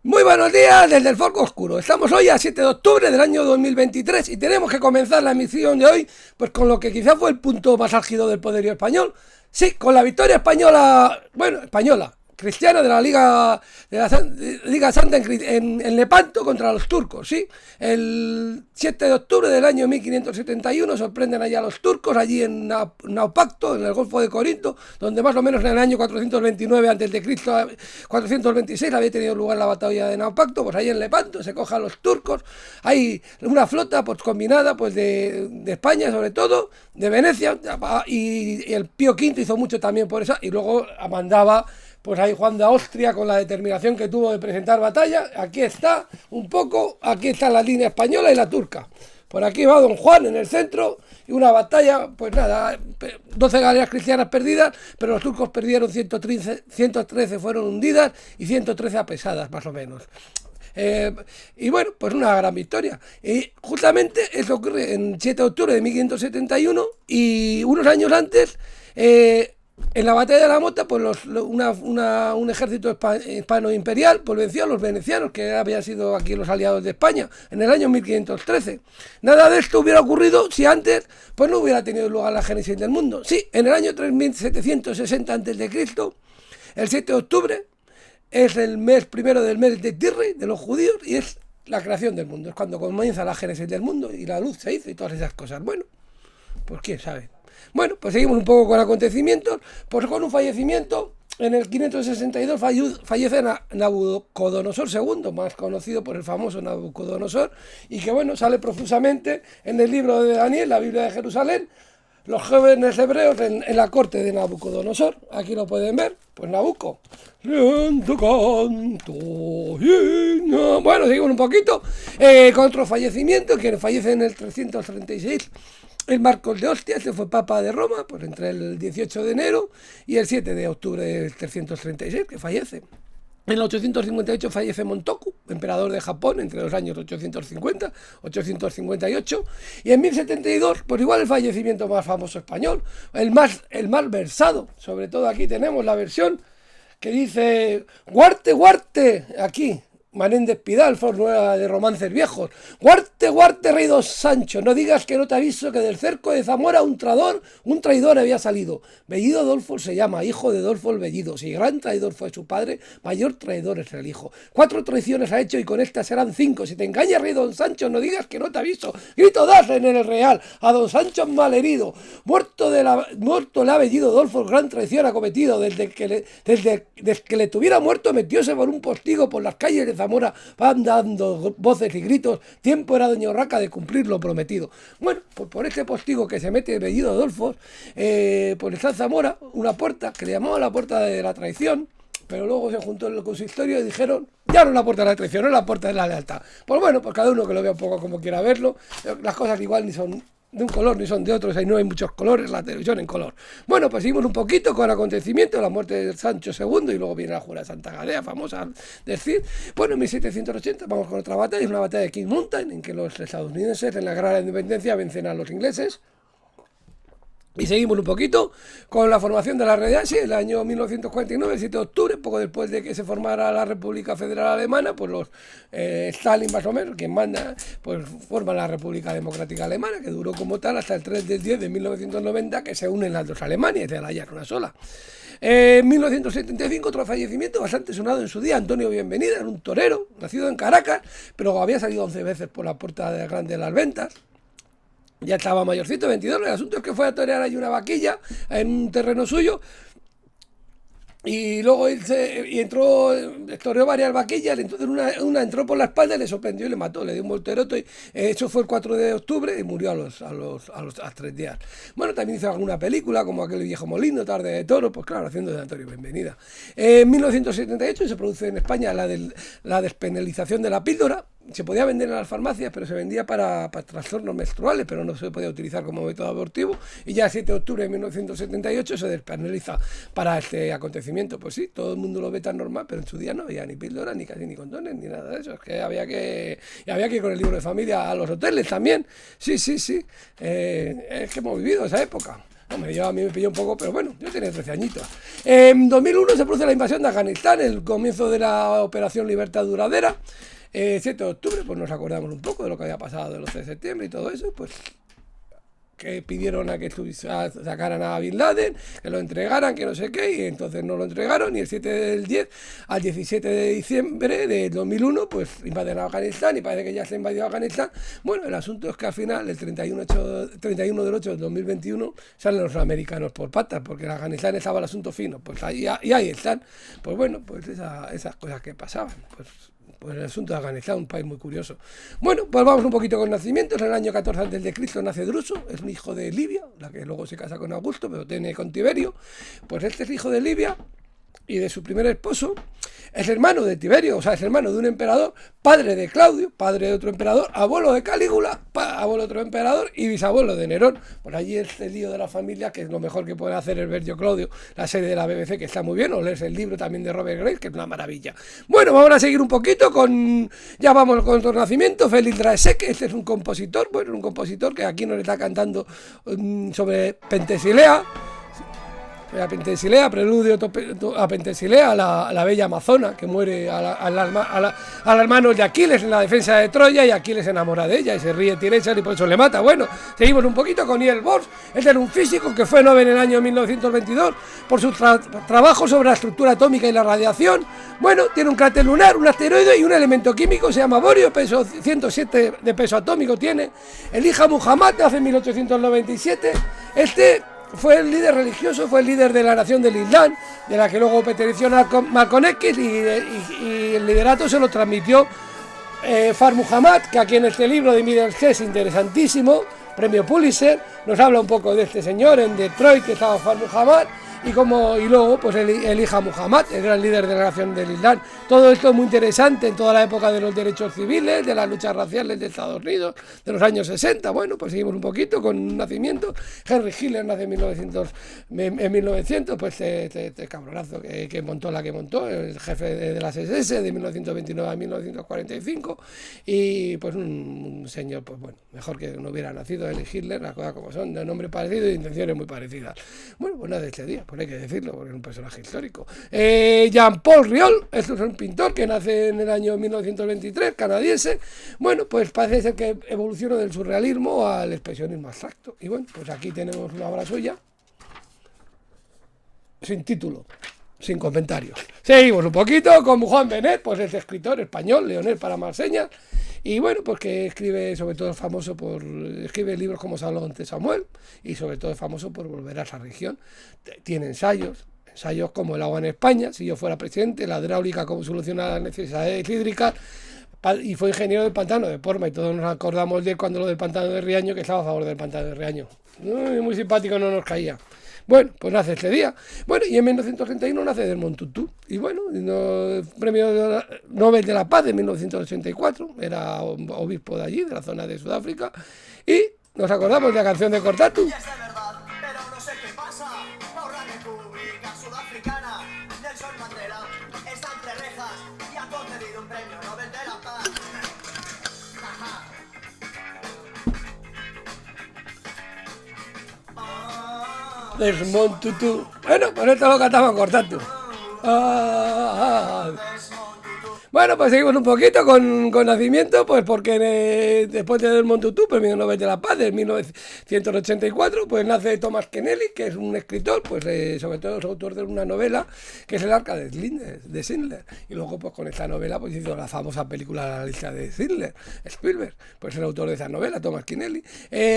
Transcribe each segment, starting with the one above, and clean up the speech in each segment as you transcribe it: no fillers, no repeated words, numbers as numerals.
Muy buenos días desde el Foco Oscuro. Estamos hoy a 7 de octubre del año 2023 y tenemos que comenzar la emisión de hoy pues con lo que quizás fue el punto más álgido del poderío español. Sí, con la victoria española, española, cristiana de la Liga Santa en Lepanto contra los turcos, sí. El 7 de octubre del año 1571 sorprenden allá a los turcos, allí en Naupacto, en el Golfo de Corinto, donde más o menos en el año 429 a.C., 426 había tenido lugar la batalla de Naupacto. Pues ahí en Lepanto se cojan los turcos, hay una flota pues combinada pues de España sobre todo, de Venecia, y el Pío V hizo mucho también por eso, y luego mandaba pues ahí Juan de Austria con la determinación que tuvo de presentar batalla. Aquí está un poco, aquí está la línea española y la turca. Por aquí va don Juan en el centro y una batalla, pues nada, 12 galeras cristianas perdidas, pero los turcos perdieron 113 fueron hundidas y 113 apresadas más o menos. Y bueno, pues una gran victoria. Y justamente eso ocurre en 7 de octubre de 1571 y unos años antes, en la batalla de la Mota, pues un ejército hispano-imperial pues venció a los venecianos, que habían sido aquí los aliados de España, en el año 1513. Nada de esto hubiera ocurrido si antes pues no hubiera tenido lugar la génesis del mundo. Sí, en el año 3760 a.C., el 7 de octubre, es el mes primero del mes de Tirri, de los judíos, y es la creación del mundo. Es cuando comienza la génesis del mundo y la luz se hizo y todas esas cosas. Bueno, pues quién sabe. Bueno, pues seguimos un poco con acontecimientos. Pues con un fallecimiento, en el 562 fallece Nabucodonosor II, más conocido por el famoso Nabucodonosor, y que bueno, sale profusamente en el libro de Daniel, la Biblia de Jerusalén, los jóvenes hebreos en la corte de Nabucodonosor. Aquí lo pueden ver, pues Nabucco. Lento canto. Bueno, seguimos un poquito con otro fallecimiento, que fallece en el 336. El Marcos de Ostia, este fue Papa de Roma, pues entre el 18 de enero y el 7 de octubre del 336, que fallece. En el 858 fallece Montoku, emperador de Japón, entre los años 850 y 858. Y en 1072, pues igual el fallecimiento más famoso español, el más versado. Sobre todo aquí tenemos la versión que dice: Guarte, guarte, aquí. Menéndez Pidal, fórmula de romances viejos. Guarte, guarte, rey don Sancho, no digas que no te aviso que del cerco de Zamora un traidor había salido. Bellido Adolfo se llama, hijo de Adolfo el Bellido. Si gran traidor fue su padre, mayor traidor es el hijo. 4 traiciones ha hecho y con estas serán 5. Si te engaña rey don Sancho, no digas que no te aviso. Grito das en el real, a don Sancho malherido. Muerto le ha Bellido Adolfo, gran traición ha cometido. Desde que le tuviera muerto, metióse por un postigo por las calles de Zamora, van dando voces y gritos. Tiempo era doña Urraca de cumplir lo prometido. Bueno, pues por este postigo que se mete Bellido Adolfo, pues está en Zamora una puerta que le llamaba la puerta de la traición, pero luego se juntó el consistorio y dijeron: ya no es la puerta de la traición, no es la puerta de la lealtad. Pues bueno, pues cada uno que lo vea un poco como quiera verlo. Las cosas igual ni son de un color ni son de otros, ahí no hay muchos colores, la televisión en color. Bueno, pues seguimos un poquito con acontecimientos, la muerte de Sancho II y luego viene la jura de Santa Gadea, famosa decir. Bueno, en 1780 vamos con otra batalla, es una batalla de King Mountain, en que los estadounidenses en la guerra de la independencia vencen a los ingleses. Y seguimos un poquito con la formación de la Red Asia, el año 1949, el 7 de octubre, poco después de que se formara la República Federal Alemana, pues los Stalin más o menos, quien manda, pues forma la República Democrática Alemana, que duró como tal hasta el 3 del 10 de 1990, que se unen las dos Alemanias, de la ya una sola. En 1975, otro fallecimiento bastante sonado en su día, Antonio Bienvenida, era un torero, nacido en Caracas, pero había salido 11 veces por la puerta de grande de las ventas. Ya estaba mayorcito, 22. El asunto es que fue a torear ahí una vaquilla en un terreno suyo. Y luego entró, toreó varias vaquillas, entonces una entró por la espalda y le sorprendió y le mató, le dio un volteroto. Eso fue el 4 de octubre y murió a 3 días. Bueno, también hizo alguna película, como aquel viejo Molino, Tarde de Toro, pues claro, haciendo de Antonio Bienvenida. En 1978 se produce en España la despenalización de la píldora. Se podía vender en las farmacias, pero se vendía para trastornos menstruales, pero no se podía utilizar como método abortivo. Y ya el 7 de octubre de 1978 se despenaliza para este acontecimiento. Pues sí, todo el mundo lo ve tan normal, pero en su día no había ni píldora, ni casi ni condones, ni nada de eso. Es que había que ir con el libro de familia a los hoteles también. Sí. Es que hemos vivido esa época. Hombre, yo a mí me pilló un poco, pero bueno, yo tenía 13 añitos. En 2001 se produce la invasión de Afganistán, el comienzo de la Operación Libertad Duradera. 7 de octubre, pues nos acordamos un poco de lo que había pasado el 11 de septiembre y todo eso, pues que pidieron a que sacaran a Bin Laden, que lo entregaran, que no sé qué, y entonces no lo entregaron, y el 7 del 10 al 17 de diciembre de 2001, pues invaden a Afganistán, y parece que ya se ha invadido Afganistán. Bueno, el asunto es que al final, el 31 del 8 del 2021, salen los americanos por patas, porque en Afganistán estaba el asunto fino, pues ahí están. Pues bueno, pues esas cosas que pasaban, pues el asunto de Afganistán, un país muy curioso. Bueno, pues vamos un poquito con nacimientos. En el año 14 a.C. nace Druso, es un hijo de Livia, la que luego se casa con Augusto, pero tiene con Tiberio. Pues este es hijo de Livia y de su primer esposo. Es hermano de Tiberio, o sea, es hermano de un emperador, padre de Claudio, padre de otro emperador, abuelo de Calígula, abuelo de otro emperador y bisabuelo de Nerón. Por allí es el lío de la familia, que es lo mejor que puede hacer el ver Yo Claudio, la serie de la BBC, que está muy bien, o lees el libro también de Robert Grace, que es una maravilla. Bueno, vamos a seguir un poquito con, ya vamos con otro nacimiento, Félix Draeseke. Este es un compositor, bueno, un compositor que aquí nos está cantando sobre Pentesilea. A Pentesilea, preludio a Pentesilea, la bella amazona que muere a las manos de Aquiles en la defensa de Troya, y Aquiles se enamora de ella y se ríe Tiresias y por eso le mata. Bueno, seguimos un poquito con Niels Bohr. Este era un físico que fue Nobel en el año 1922 por su trabajo sobre la estructura atómica y la radiación. Bueno, tiene un cráter lunar, un asteroide y un elemento químico, se llama borio, peso 107 de peso atómico tiene. Elijah Muhammad nace en 1897. Este fue el líder religioso, fue el líder de la nación del Islam, de la que luego perteneció Malcolm X, y el liderato se lo transmitió Fard Muhammad, que aquí en este libro de Middlesex es interesantísimo, premio Pulitzer, nos habla un poco de este señor en Detroit, que estaba Fard Muhammad, y luego pues Elijah Muhammad, el gran líder de la nación del Islam. Todo esto es muy interesante en toda la época de los derechos civiles, de las luchas raciales de Estados Unidos, de los años 60. Bueno, pues seguimos un poquito con un nacimiento. Henry Hitler nace en 1900, pues este cabronazo que montó la que montó, el jefe de las SS de 1929 a 1945, y pues un señor, pues bueno, mejor que no hubiera nacido Henry Hitler, las cosas como son, de nombre parecido y de intenciones muy parecidas. Bueno, pues nada de este día, pues hay que decirlo, porque es un personaje histórico. Jean-Paul Riol, es un pintor que nace en el año 1923, canadiense. Bueno, pues parece ser que evolucionó del surrealismo al expresionismo abstracto. Y bueno, pues aquí tenemos una obra suya, sin título, sin comentarios. Seguimos un poquito con Juan Benet, pues es escritor español, leonés para más señas. Y bueno, pues que escribe, sobre todo famoso escribe libros como Salón de Samuel, y sobre todo es famoso por volver a esa región. Tiene ensayos como El agua en España, si yo fuera presidente, La hidráulica, cómo solucionar las necesidades hídricas, y fue ingeniero del pantano de Porma, y todos nos acordamos de él cuando lo del pantano de Riaño, que estaba a favor del pantano de Riaño. Muy simpático, no nos caía. Bueno, pues nace este día. Bueno, y en 1931 nace Desmond Tutu. Y bueno, premio Nobel de la Paz de 1984. Era obispo de allí, de la zona de Sudáfrica. Y nos acordamos de la canción de Cortatu. Desmond Tutu. Bueno, pues esto lo cantaba Cortatu. Bueno, pues seguimos un poquito con nacimiento, pues porque después de Desmond Tutu, premio Nobel de la Paz de 1984, pues nace Thomas Keneally, que es un escritor, pues sobre todo es autor de una novela que es El arca de Schindler. Y luego pues con esta novela pues hizo la famosa película La lista de Schindler, Spielberg, pues el autor de esa novela, Thomas Keneally.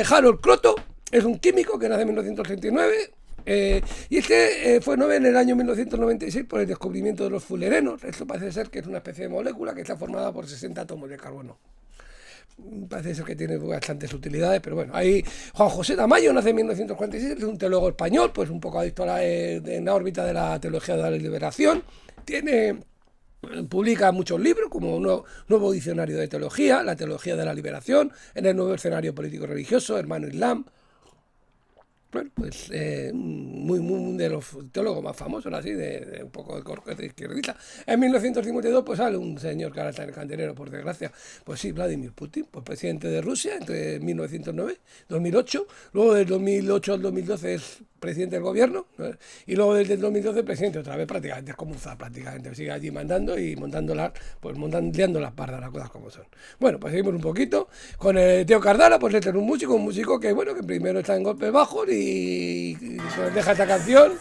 Harold Kroto es un químico que nace en 1939. Y fue Nobel en el año 1996 por el descubrimiento de los fullerenos. Esto parece ser que es una especie de molécula que está formada por 60 átomos de carbono. Parece ser que tiene bastantes utilidades, pero bueno. Ahí Juan José Tamayo nace en 1946, es un teólogo español, pues un poco adicto en la órbita de la teología de la liberación. Publica muchos libros, como un nuevo diccionario de teología, la teología de la liberación, en el nuevo escenario político religioso, Hermano Islam. Bueno, pues muy de los teólogos más famosos, así, de un poco de corte izquierdista. En 1952 pues sale un señor que ahora está en el candelero, por desgracia, pues sí, Vladimir Putin, pues presidente de Rusia entre 1909 y 2008. Luego del 2008 al 2012 es presidente del gobierno, ¿no? Y luego desde el 2012 presidente otra vez, prácticamente es como un zar, prácticamente sigue allí mandando y liando las pardas, las cosas como son. Bueno, pues seguimos un poquito con el Teo Cardala, pues este es un músico que bueno, que primero está en golpes bajos y nos deja esta canción.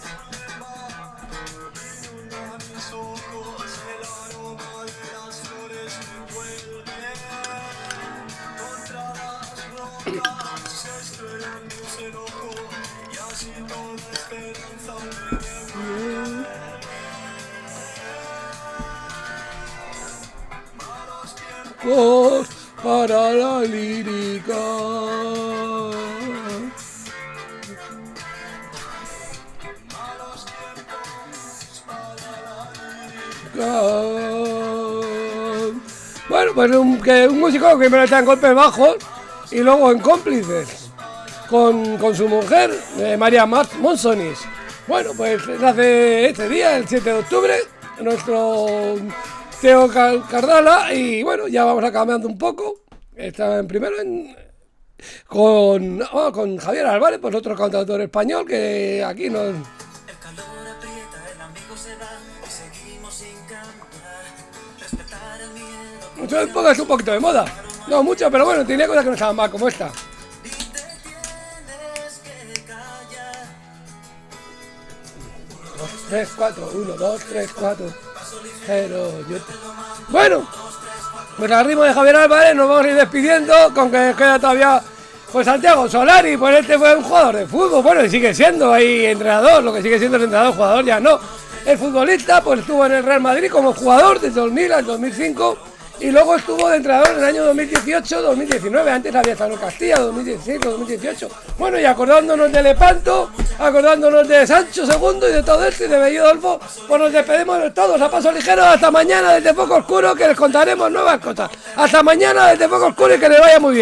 Para la lírica. Bueno, pues un músico que primero está en golpes bajos y luego en cómplices con su mujer, María Monsonis. Bueno, pues nace este día, el 7 de octubre, nuestro Teo Cardala, y bueno, ya vamos acabando un poco. Estaba en primero con Javier Álvarez, pues otro cantautor español que aquí nos... Es un poquito de moda, no mucho, pero bueno, tenía cosas que no estaban mal, como esta. 3, 4, 1, 2, 3, 4, 0, Bueno, pues al ritmo de Javier Álvarez nos vamos a ir despidiendo, con que queda todavía pues Santiago Solari, pues este fue un jugador de fútbol, bueno, y sigue siendo ahí entrenador, lo que sigue siendo el entrenador, jugador ya no. El futbolista pues estuvo en el Real Madrid como jugador desde 2000 al 2005 y luego estuvo de entrenador en el año 2018-2019, antes había estado en Castilla, 2017-2018. Bueno, y acordándonos de Lepanto, acordándonos de Sancho II y de todo esto y de Bellido Adolfo, pues nos despedimos de todos a paso ligero, hasta mañana desde Foco Oscuro, que les contaremos nuevas cosas. Hasta mañana desde Foco Oscuro y que les vaya muy bien.